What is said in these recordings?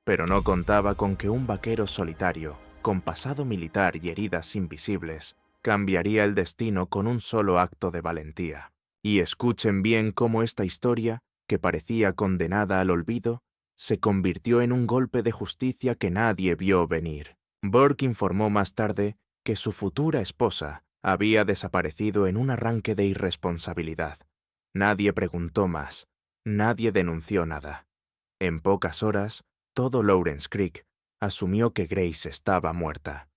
pero no contaba con que un vaquero solitario, con pasado militar y heridas invisibles, cambiaría el destino con un solo acto de valentía. Y escuchen bien cómo esta historia, que parecía condenada al olvido, se convirtió en un golpe de justicia que nadie vio venir. Burke informó más tarde que su futura esposa había desaparecido en un arranque de irresponsabilidad. Nadie preguntó más, nadie denunció nada. En pocas horas, todo Lawrence Creek asumió que Grace estaba muerta.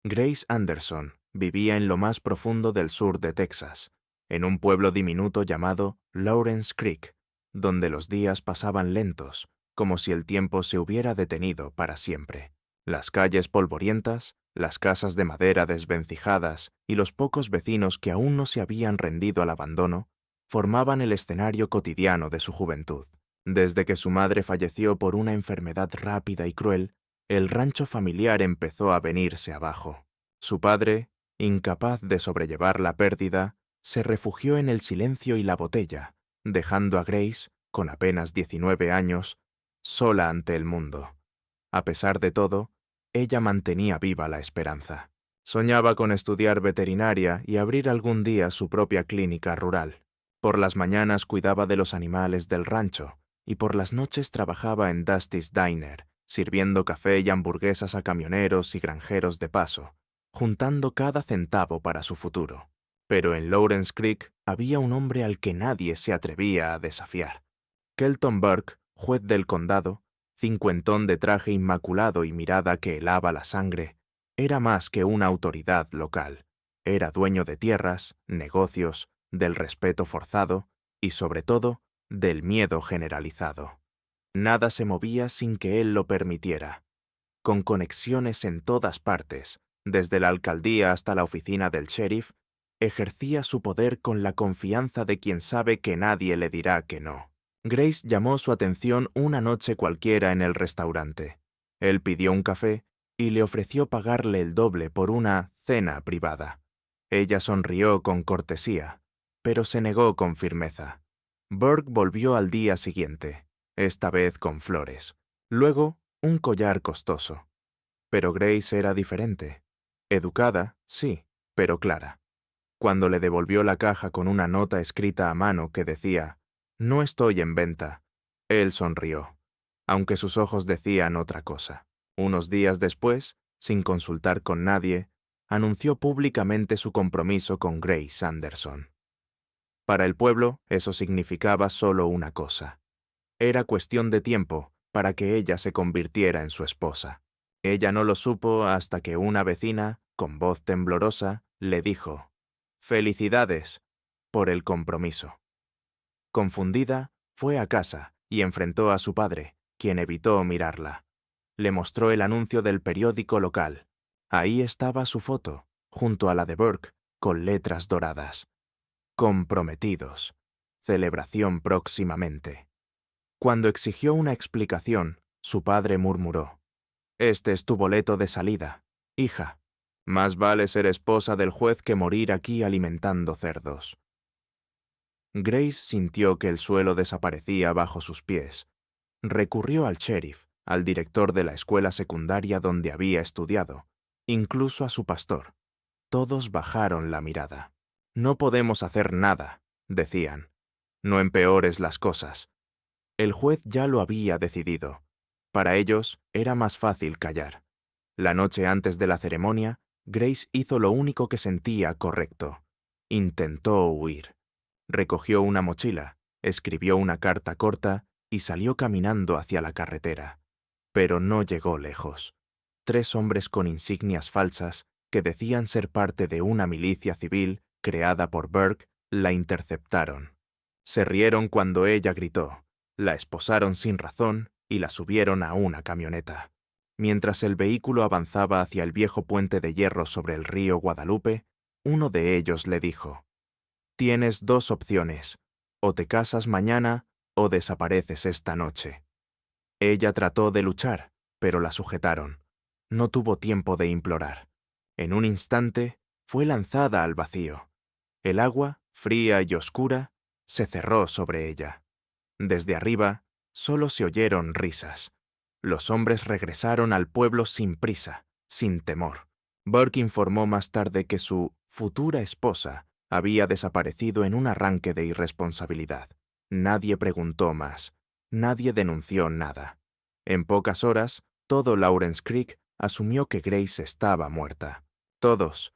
Grace Anderson vivía en lo más profundo del sur de Texas, en un pueblo diminuto llamado Lawrence Creek, donde los días pasaban lentos, como si el tiempo se hubiera detenido para siempre. Las calles polvorientas, las casas de madera desvencijadas y los pocos vecinos que aún no se habían rendido al abandono formaban el escenario cotidiano de su juventud. Desde que su madre falleció por una enfermedad rápida y cruel, el rancho familiar empezó a venirse abajo. Su padre, incapaz de sobrellevar la pérdida, se refugió en el silencio y la botella, dejando a Grace, con apenas 19 años, sola ante el mundo. A pesar de todo, ella mantenía viva la esperanza. Soñaba con estudiar veterinaria y abrir algún día su propia clínica rural. Por las mañanas cuidaba de los animales del rancho y por las noches trabajaba en Dusty's Diner, sirviendo café y hamburguesas a camioneros y granjeros de paso, juntando cada centavo para su futuro. Pero en Lawrence Creek había un hombre al que nadie se atrevía a desafiar. Kelton Burke, juez del condado, cincuentón de traje inmaculado y mirada que helaba la sangre, era más que una autoridad local. Era dueño de tierras, negocios, del respeto forzado y, sobre todo, del miedo generalizado. Nada se movía sin que él lo permitiera. Con conexiones en todas partes, desde la alcaldía hasta la oficina del sheriff, ejercía su poder con la confianza de quien sabe que nadie le dirá que no. Grace llamó su atención una noche cualquiera en el restaurante. Él pidió un café y le ofreció pagarle el doble por una cena privada. Ella sonrió con cortesía, pero se negó con firmeza. Burke volvió al día siguiente, esta vez con flores. Luego, un collar costoso. Pero Grace era diferente. Educada, sí, pero clara. Cuando le devolvió la caja con una nota escrita a mano que decía «No estoy en venta», él sonrió, aunque sus ojos decían otra cosa. Unos días después, sin consultar con nadie, anunció públicamente su compromiso con Grace Anderson. Para el pueblo, eso significaba solo una cosa. Era cuestión de tiempo para que ella se convirtiera en su esposa. Ella no lo supo hasta que una vecina, con voz temblorosa, le dijo «Felicidades por el compromiso». Confundida, fue a casa y enfrentó a su padre, quien evitó mirarla. Le mostró el anuncio del periódico local. Ahí estaba su foto, junto a la de Burke, con letras doradas. Comprometidos. Celebración próximamente. Cuando exigió una explicación, su padre murmuró: «Este es tu boleto de salida, hija. Más vale ser esposa del juez que morir aquí alimentando cerdos». Grace sintió que el suelo desaparecía bajo sus pies. Recurrió al sheriff, al director de la escuela secundaria donde había estudiado, incluso a su pastor. Todos bajaron la mirada. «No podemos hacer nada», decían. «No empeores las cosas». El juez ya lo había decidido. Para ellos era más fácil callar. La noche antes de la ceremonia, Grace hizo lo único que sentía correcto. Intentó huir. Recogió una mochila, escribió una carta corta y salió caminando hacia la carretera. Pero no llegó lejos. 3 hombres con insignias falsas, que decían ser parte de una milicia civil creada por Burke, la interceptaron. Se rieron cuando ella gritó, la esposaron sin razón y la subieron a una camioneta. Mientras el vehículo avanzaba hacia el viejo puente de hierro sobre el río Guadalupe, uno de ellos le dijo: «Tienes 2 opciones, o te casas mañana o desapareces esta noche». Ella trató de luchar, pero la sujetaron. No tuvo tiempo de implorar. En un instante, fue lanzada al vacío. El agua, fría y oscura, se cerró sobre ella. Desde arriba, solo se oyeron risas. Los hombres regresaron al pueblo sin prisa, sin temor. Burke informó más tarde que su futura esposa había desaparecido en un arranque de irresponsabilidad. Nadie preguntó más. Nadie denunció nada. En pocas horas, todo Lawrence Creek asumió que Grace estaba muerta. Todos,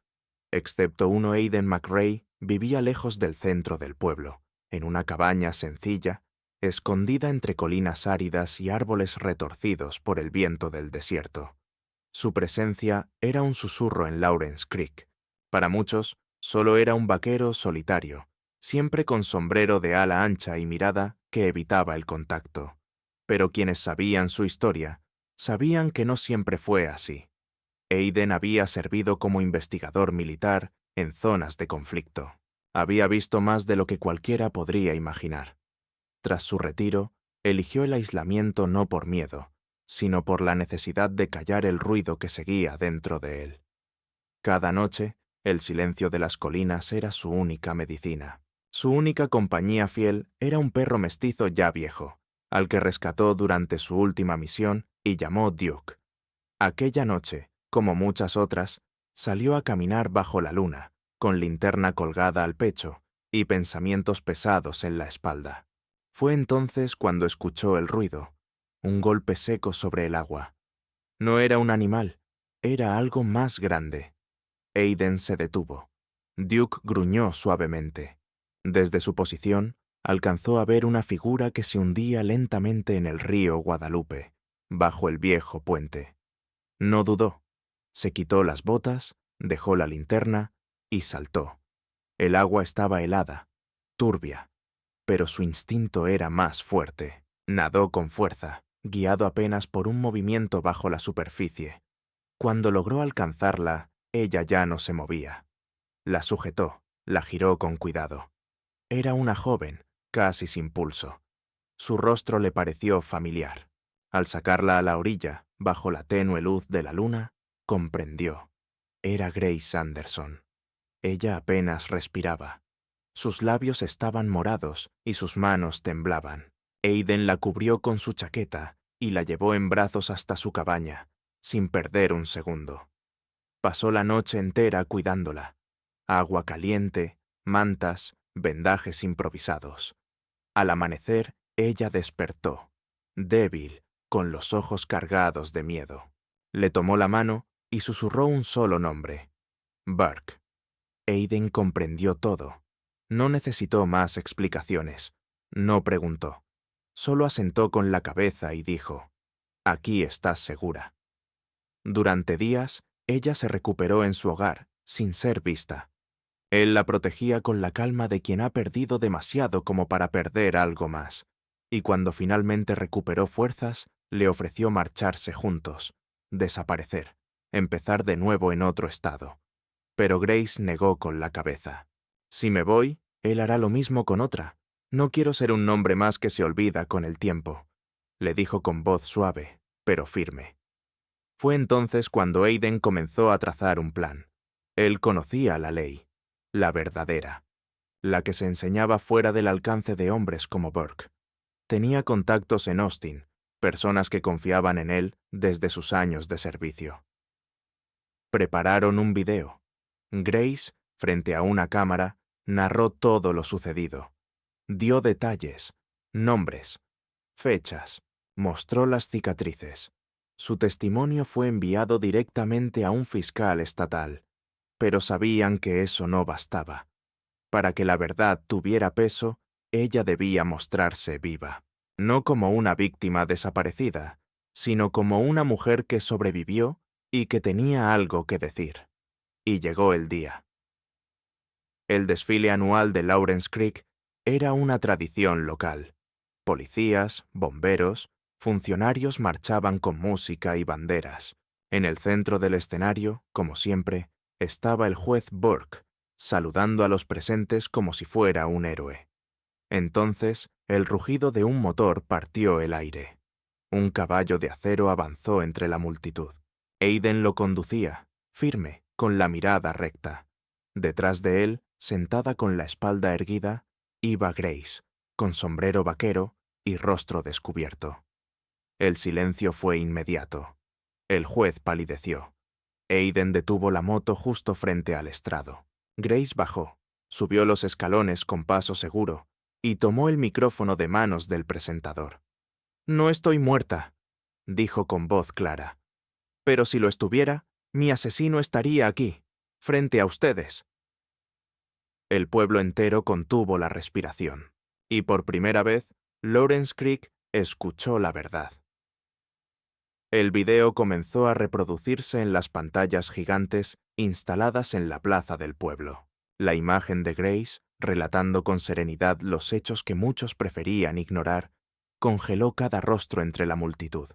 excepto uno, Aidan McRae, vivía lejos del centro del pueblo, en una cabaña sencilla, escondida entre colinas áridas y árboles retorcidos por el viento del desierto. Su presencia era un susurro en Lawrence Creek. Para muchos, solo era un vaquero solitario, siempre con sombrero de ala ancha y mirada que evitaba el contacto. Pero quienes sabían su historia, sabían que no siempre fue así. Aidan había servido como investigador militar en zonas de conflicto. Había visto más de lo que cualquiera podría imaginar. Tras su retiro, eligió el aislamiento no por miedo, sino por la necesidad de callar el ruido que seguía dentro de él. Cada noche, el silencio de las colinas era su única medicina. Su única compañía fiel era un perro mestizo ya viejo, al que rescató durante su última misión y llamó Duke. Aquella noche, como muchas otras, salió a caminar bajo la luna, con linterna colgada al pecho y pensamientos pesados en la espalda. Fue entonces cuando escuchó el ruido, un golpe seco sobre el agua. No era un animal, era algo más grande. Aidan se detuvo. Duke gruñó suavemente. Desde su posición, alcanzó a ver una figura que se hundía lentamente en el río Guadalupe, bajo el viejo puente. No dudó. Se quitó las botas, dejó la linterna y saltó. El agua estaba helada, turbia, pero su instinto era más fuerte. Nadó con fuerza, guiado apenas por un movimiento bajo la superficie. Cuando logró alcanzarla, ella ya no se movía. La sujetó, la giró con cuidado. Era una joven, casi sin pulso. Su rostro le pareció familiar. Al sacarla a la orilla, bajo la tenue luz de la luna, comprendió. Era Grace Anderson. Ella apenas respiraba. Sus labios estaban morados y sus manos temblaban. Aidan la cubrió con su chaqueta y la llevó en brazos hasta su cabaña, sin perder un segundo. Pasó la noche entera cuidándola. Agua caliente, mantas, vendajes improvisados. Al amanecer, ella despertó, débil, con los ojos cargados de miedo. Le tomó la mano y susurró un solo nombre: Burke. Aidan comprendió todo. No necesitó más explicaciones. No preguntó. Solo asentó con la cabeza y dijo: «Aquí estás segura». Durante días, ella se recuperó en su hogar, sin ser vista. Él la protegía con la calma de quien ha perdido demasiado como para perder algo más. Y cuando finalmente recuperó fuerzas, le ofreció marcharse juntos, desaparecer, empezar de nuevo en otro estado. Pero Grace negó con la cabeza. «Si me voy, él hará lo mismo con otra. No quiero ser un nombre más que se olvida con el tiempo», le dijo con voz suave, pero firme. Fue entonces cuando Aidan comenzó a trazar un plan. Él conocía la ley, la verdadera, la que se enseñaba fuera del alcance de hombres como Burke. Tenía contactos en Austin, personas que confiaban en él desde sus años de servicio. Prepararon un video. Grace, frente a una cámara, narró todo lo sucedido. Dio detalles, nombres, fechas, mostró las cicatrices. Su testimonio fue enviado directamente a un fiscal estatal, pero sabían que eso no bastaba. Para que la verdad tuviera peso, ella debía mostrarse viva, no como una víctima desaparecida, sino como una mujer que sobrevivió y que tenía algo que decir. Y llegó el día. El desfile anual de Lawrence Creek era una tradición local. Policías, bomberos, funcionarios marchaban con música y banderas. En el centro del escenario, como siempre, estaba el juez Burke, saludando a los presentes como si fuera un héroe. Entonces, el rugido de un motor partió el aire. Un caballo de acero avanzó entre la multitud. Aidan lo conducía, firme, con la mirada recta. Detrás de él, sentada con la espalda erguida, iba Grace, con sombrero vaquero y rostro descubierto. El silencio fue inmediato. El juez palideció. Aiden detuvo la moto justo frente al estrado. Grace bajó, subió los escalones con paso seguro y tomó el micrófono de manos del presentador. «No estoy muerta», dijo con voz clara. «Pero si lo estuviera, mi asesino estaría aquí, frente a ustedes». El pueblo entero contuvo la respiración, y por primera vez, Lawrence Creek escuchó la verdad. El video comenzó a reproducirse en las pantallas gigantes instaladas en la plaza del pueblo. La imagen de Grace, relatando con serenidad los hechos que muchos preferían ignorar, congeló cada rostro entre la multitud.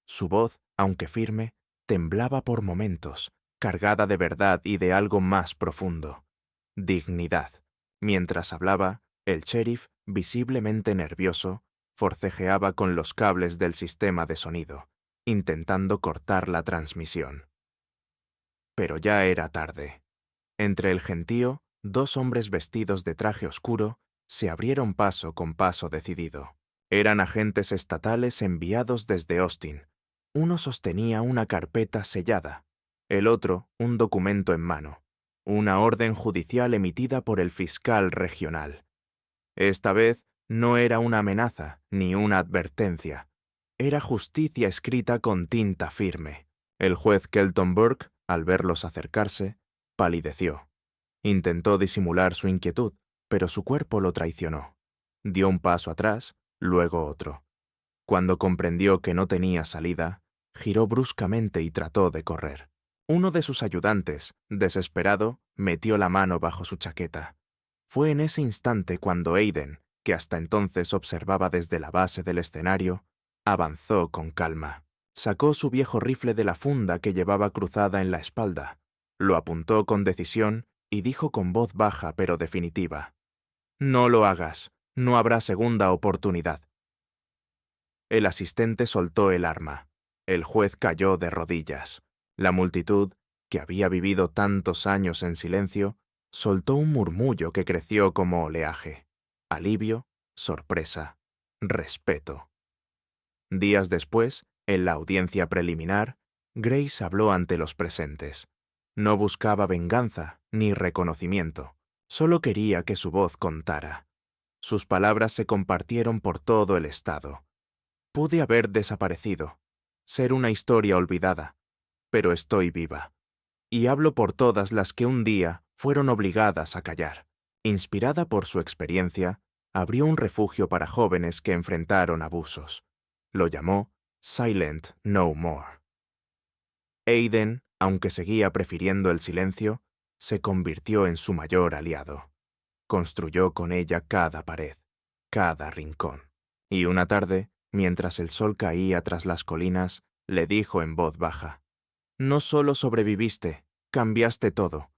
Su voz, aunque firme, temblaba por momentos, cargada de verdad y de algo más profundo: dignidad. Mientras hablaba, el sheriff, visiblemente nervioso, forcejeaba con los cables del sistema de sonido, intentando cortar la transmisión. Pero ya era tarde. Entre el gentío, dos hombres vestidos de traje oscuro se abrieron paso con paso decidido. Eran agentes estatales enviados desde Austin. Uno sostenía una carpeta sellada, el otro un documento en mano, una orden judicial emitida por el fiscal regional. Esta vez no era una amenaza ni una advertencia. Era justicia escrita con tinta firme. El juez Kelton Burke, al verlos acercarse, palideció. Intentó disimular su inquietud, pero su cuerpo lo traicionó. Dio un paso atrás, luego otro. Cuando comprendió que no tenía salida, giró bruscamente y trató de correr. Uno de sus ayudantes, desesperado, metió la mano bajo su chaqueta. Fue en ese instante cuando Aiden, que hasta entonces observaba desde la base del escenario, avanzó con calma. Sacó su viejo rifle de la funda que llevaba cruzada en la espalda, lo apuntó con decisión y dijo con voz baja pero definitiva: «No lo hagas, no habrá segunda oportunidad». El asistente soltó el arma. El juez cayó de rodillas. La multitud, que había vivido tantos años en silencio, soltó un murmullo que creció como oleaje. Alivio, sorpresa, respeto. Días después, en la audiencia preliminar, Grace habló ante los presentes. No buscaba venganza ni reconocimiento, solo quería que su voz contara. Sus palabras se compartieron por todo el estado. Pude haber desaparecido, ser una historia olvidada, pero estoy viva. Y hablo por todas las que un día fueron obligadas a callar. Inspirada por su experiencia, abrió un refugio para jóvenes que enfrentaron abusos. Lo llamó Silent No More. Aiden, aunque seguía prefiriendo el silencio, se convirtió en su mayor aliado. Construyó con ella cada pared, cada rincón. Y una tarde, mientras el sol caía tras las colinas, le dijo en voz baja: «No solo sobreviviste, cambiaste todo.